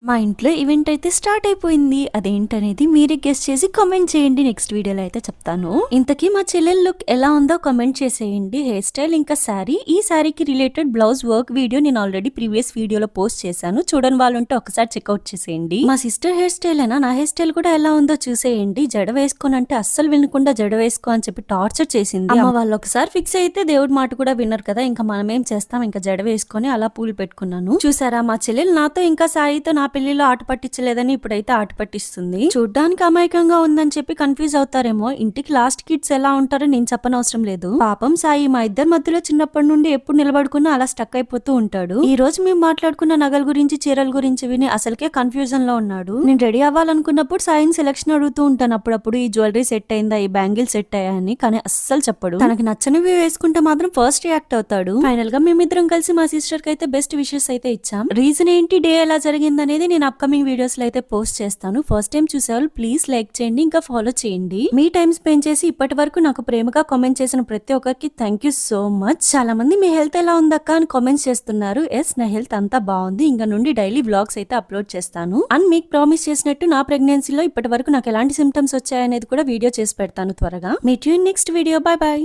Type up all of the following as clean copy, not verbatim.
మా ఇంట్లో ఈవెంట్ అయితే స్టార్ట్ అయిపోయింది. అదేంటనేది మీరే గెస్ చేసి కామెంట్ చేయండి. నెక్స్ట్ వీడియోలో అయితే చెప్తాను. ఇంతకీ మా చెల్లెల్ లుక్ ఎలా ఉందో కామెంట్ చేసేయండి. హెయిర్ స్టైల్ ఇంకా శారీ, ఈ శారీకి రిలేటెడ్ బ్లౌజ్ వర్క్ వీడియో నేను ఆల్రెడీ ప్రీవియస్ వీడియోలో పోస్ట్ చేశాను. చూడని వాళ్ళు ఉంటే ఒకసారి చెక్అవుట్ చేసేయండి. మా సిస్టర్ హెయిర్ స్టైల్ అయినా నా హెయిర్ స్టైల్ కూడా ఎలా ఉందో చూసేయండి. జడ వేసుకోని అంటే అస్సలు వినకుండా జడ వేసుకో అని చెప్పి టార్చర్ చేసింది. అమ్మ వాళ్ళు ఒకసారి ఫిక్స్ అయితే దేవుడి మాట కూడా విన్నారు కదా, ఇంకా మనం ఏం చేస్తాం, ఇంకా జడ వేసుకొని అలా పూలు పెట్టుకున్నాను. చూసారా, మా చెల్లెలు నాతో ఇంకా సాయితో నా పెళ్లిలో ఆట పట్టించలేదని ఇప్పుడైతే ఆట పట్టిస్తుంది. చూడ్డానికి అమాయకంగా ఉందని చెప్పి కన్ఫ్యూజ్ అవుతారేమో. ఇంటికి లాస్ట్ కిడ్స్ ఎలా ఉంటారో నేను చెప్పనవసరం లేదు. పాపం సాయి మా ఇద్దరి మధ్యలో చిన్నప్పటి నుండి ఎప్పుడు నిలబడుకున్నా అలా స్టక్ అయిపోతూ ఉంటాడు. ఈ రోజు మేము మాట్లాడుకున్న నగల గురించి, చీరల గురించి విని అసలుకే కన్ఫ్యూజన్ లో ఉన్నాడు. నేను రెడీ అవ్వాలనుకున్నప్పుడు సాయిని సెలక్షన్ అడుగుతూ ఉంటాను అప్పుడప్పుడు, ఈ జ్యువెలరీ సెట్ అయిందా, ఈ బ్యాంగిల్ సెట్ అయ్యా అని. కానీ అస్సలు చెప్పడు. తనకి నచ్చనివి వేసుకుంటే మాత్రం ఫస్ట్ రియాక్ట్ అవుతాడు. ఫైనల్ గా మేమిద్దరం కలిసి మా సిస్టర్ కి అయితే బెస్ట్ విషెస్ అయితే ఇచ్చాం. రీజన్ ఏంటి, డే ఎలా జరిగింది అనేది నేను అప్కమింగ్ వీడియోస్ లో అయితే పోస్ట్ చేస్తాను. ఫస్ట్ టైం చూసేవాళ్ళు ప్లీజ్ లైక్ చేయండి, ఇంకా ఫాలో చేయండి. మీ టైం స్పెండ్ చేసి ఇప్పటి వరకు నాకు ప్రేమగా కామెంట్ చేసిన ప్రతి ఒక్కరికి థ్యాంక్ యూ సో మచ్. చాలా మంది మీ హెల్త్ ఎలా ఉందక్క అని కామెంట్స్ చేస్తున్నారు. ఎస్, నా హెల్త్ అంతా బాగుంది. ఇంకా నుండి డైలీ వ్లాగ్స్ అయితే అప్లోడ్ చేస్తాను. అండ్ మీకు ప్రామిస్ చేసినట్టు నా ప్రెగ్నెన్సీలో ఇప్పటి వరకు నాకు ఎలాంటి సిమ్టమ్స్ వచ్చాయనేది కూడా వీడియో చేసి పెడతాను త్వరగా. Meet you next video. By by.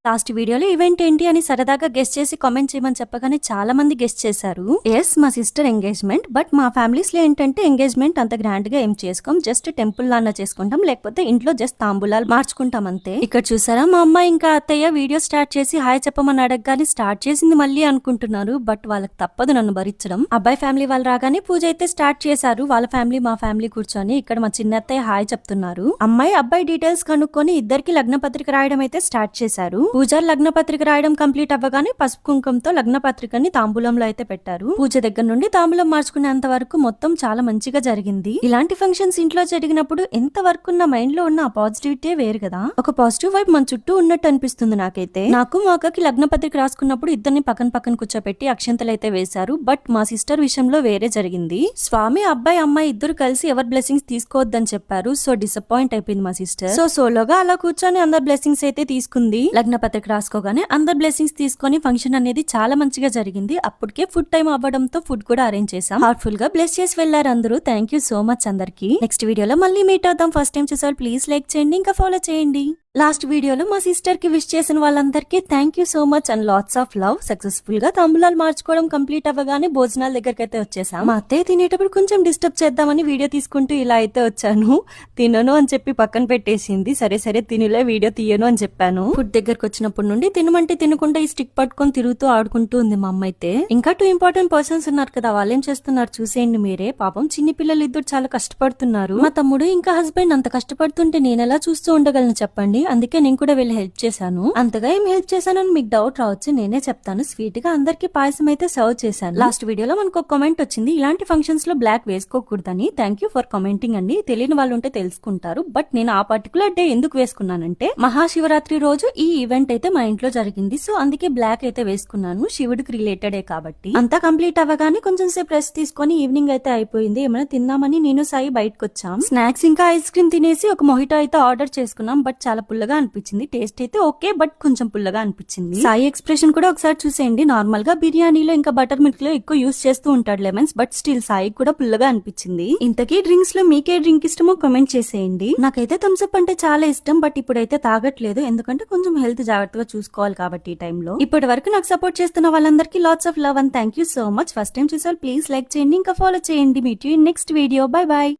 Last వీడియోలో ఈవెంట్ ఏంటి అని సరదాగా గెస్ట్ చేసి కామెంట్ చేయమని చెప్పగానే చాలా మంది గెస్ట్ చేశారు. ఎస్, మా సిస్టర్ ఎంగేజ్మెంట్. బట్ మా ఫ్యామిలీస్ లో ఏంటంటే ఎంగేజ్మెంట్ అంత గ్రాండ్ గా ఏం చేసుకోం. జస్ట్ టెంపుల్ లాన్న చేసుకుంటాం, లేకపోతే ఇంట్లో జస్ట్ తాంబూలాలు మార్చుకుంటాం అంతే. ఇక్కడ చూసారా, మా అమ్మ ఇంకా అత్తయ్య వీడియో స్టార్ట్ చేసి హాయ్ చెప్పమని అడగగానే స్టార్ట్ చేసింది మళ్ళీ అనుకుంటున్నారు. బట్ వాళ్ళకి తప్పదు నన్ను భరించడం. అబ్బాయి ఫ్యామిలీ వాళ్ళు రాగానే పూజ అయితే స్టార్ట్ చేశారు. వాళ్ళ ఫ్యామిలీ మా ఫ్యామిలీ కూర్చొని ఇక్కడ మా చిన్న అత్తయ్య హాయ్ చెప్తున్నారు. అమ్మాయి అబ్బాయి డీటెయిల్స్ కనుక్కొని ఇద్దరికి లగ్న పత్రిక రాయడం అయితే స్టార్ట్ చేశారు. పూజారి లగ్న పత్రిక రాయడం కంప్లీట్ అవ్వగానే పసుపు కుంకంతో లగ్న పత్రికని తాంబూలంలో అయితే పెట్టారు. పూజ దగ్గర నుండి తాంబూలం మార్చుకునేంత వరకు మొత్తం చాలా మంచిగా జరిగింది. ఇలాంటి ఫంక్షన్స్ ఇంట్లో జరిగినప్పుడు ఎంత వరకు ఉన్న మైండ్ లో ఉన్న ఆ పాజిటివిటీ వేరు కదా. ఒక పాజిటివ్ వైబ్ మన చుట్టూ ఉన్నట్టు అనిపిస్తుంది నాకైతే. నాకు మా అక్కకి లగ్న పత్రిక రాసుకున్నప్పుడు ఇద్దరిని పక్కన కూర్చోపెట్టి అక్షంతలు అయితే వేశారు. బట్ మా సిస్టర్ విషయంలో వేరే జరిగింది. స్వామి అబ్బాయి అమ్మాయి ఇద్దరు కలిసి ఎవరి బ్లెస్సింగ్స్ తీసుకోవద్దని చెప్పారు. సో డిసప్పాయింట్ అయిపోయింది మా సిస్టర్. సో సోలోగా అలా కూర్చొని అందరు బ్లెస్సింగ్స్ అయితే తీసుకుంది. లగ్న పత్రిక రాసుకోగానే అందరు బ్లెస్సింగ్స్ తీసుకొని ఫంక్షన్ అనేది చాలా మంచిగా జరిగింది. అప్పటికే ఫుడ్ టైం అవ్వడంతో ఫుడ్ కూడా అరేంజ్ చేసాం. హార్ట్ఫుల్ గా బ్లెస్ చేసి వెళ్లారు అందరూ. థ్యాంక్ యూ సో మచ్ అందరికి. నెక్స్ట్ వీడియోలో మళ్ళీ మీట్ అవుతాం. ఫస్ట్ టైం చూసారు ప్లీజ్ లైక్ చేయండి, ఇంకా ఫాలో చేయండి. లాస్ట్ వీడియోలో మా సిస్టర్ కి విష్ చేసిన వాళ్ళందరికీ thank you so much and lots of love. Successful గా తాంబూలాలు మార్చుకోవడం కంప్లీట్ అవ్వగానే భోజనాల దగ్గరికి అయితే వచ్చేసాం. మా అత్తయ్య తినేటప్పుడు కొంచెం డిస్టర్బ్ చేద్దామని వీడియో తీసుకుంటూ ఇలా అయితే వచ్చాను. తినను అని చెప్పి పక్కన పెట్టేసింది. సరే తినులే, వీడియో తీయను అని చెప్పాను. ఫుడ్ దగ్గరకు వచ్చినప్పటి నుండి తినమంటే తినకుండా ఈ స్టిక్ పట్టుకొని తిరుగుతూ ఆడుకుంటూ ఉంది మా అమ్మ అయితే. ఇంకా 2 ఇంపార్టెంట్ పర్సన్స్ ఉన్నారు కదా, వాళ్ళేం చేస్తున్నారు చూసేయండి మీరే. పాపం చిన్ని పిల్లలు ఇద్దరు చాలా కష్టపడుతున్నారు. మా తమ్ముడు ఇంకా హస్బెండ్ అంత కష్టపడుతుంటే నేను ఎలా చూస్తూ ఉండగలను చెప్పండి. అందుకే నేను కూడా వెళ్ళి హెల్ప్ చేశాను. అంతగా ఏం హెల్ప్ చేశానని మీకు డౌట్ రావచ్చు, నేనే చెప్తాను. స్వీట్ గా అందరికి పాయసం అయితే సర్వ్ చేశాను. లాస్ట్ వీడియోలో మనకు ఒక కామెంట్ వచ్చింది, ఇలాంటి ఫంక్షన్స్ లో బ్లాక్ వేసుకోకూడదని. థ్యాంక్ యూ ఫర్ కామెంటింగ్ అండి. తెలియని వాళ్ళు ఉంటే తెలుసుకుంటారు. బట్ నేను ఆ పర్టికులర్ డే ఎందుకు వేసుకున్నానంటే మహాశివరాత్రి రోజు ఈ ఈవెంట్ అయితే మా ఇంట్లో జరిగింది. సో అందుకే బ్లాక్ అయితే వేసుకున్నాను. శివుడికి రిలేటెడే కాబట్టి. అంతా కంప్లీట్ అవ్వగానే కొంచెం సేపు రెస్ట్ తీసుకొని ఈవినింగ్ అయితే అయిపోయింది. ఏమైనా తిందామని నేను సాయి బయటకు వచ్చాం. స్నాక్స్ ఇంకా ఐస్ క్రీమ్ తినేసి ఒక మొహిటో అయితే ఆర్డర్ చేసుకున్నాం. బట్ చాలా పుల్లగా అనిపించింది. టేస్ట్ అయితే ఓకే, బట్ కొంచెం పుల్లగా అనిపించింది. సాయి ఎక్స్ప్రెషన్ కూడా ఒకసారి చూసేయండి. నార్మల్ గా బిర్యానీలో ఇంకా బటర్ మిల్క్ లో ఎక్కువ యూస్ చేస్తూ ఉంటాడు లెమన్స్, బట్ స్టిల్ సాయి కూడా పుల్లగా అనిపించింది. ఇంతకీ డ్రింక్స్ లో మీకే డ్రింక్ ఇష్టమో కామెంట్ చేసేయండి. నాకైతే థమ్స్ అప్ అంటే చాలా ఇష్టం, బట్ ఇప్పుడైతే తాగట్లేదు. ఎందుకంటే కొంచెం హెల్త్ జాగ్రత్తగా చూసుకోవాలి కాబట్టి ఈ టైంలో. ఇప్పటి వరకు నాకు సపోర్ట్ చేస్తున్న వాళ్ళందరికీ lots of love and thank you so much. First time చూసారు ప్లీజ్ లైక్ చేయండి, ఇంకా ఫాలో చేయండి. Meet you in next video. By by.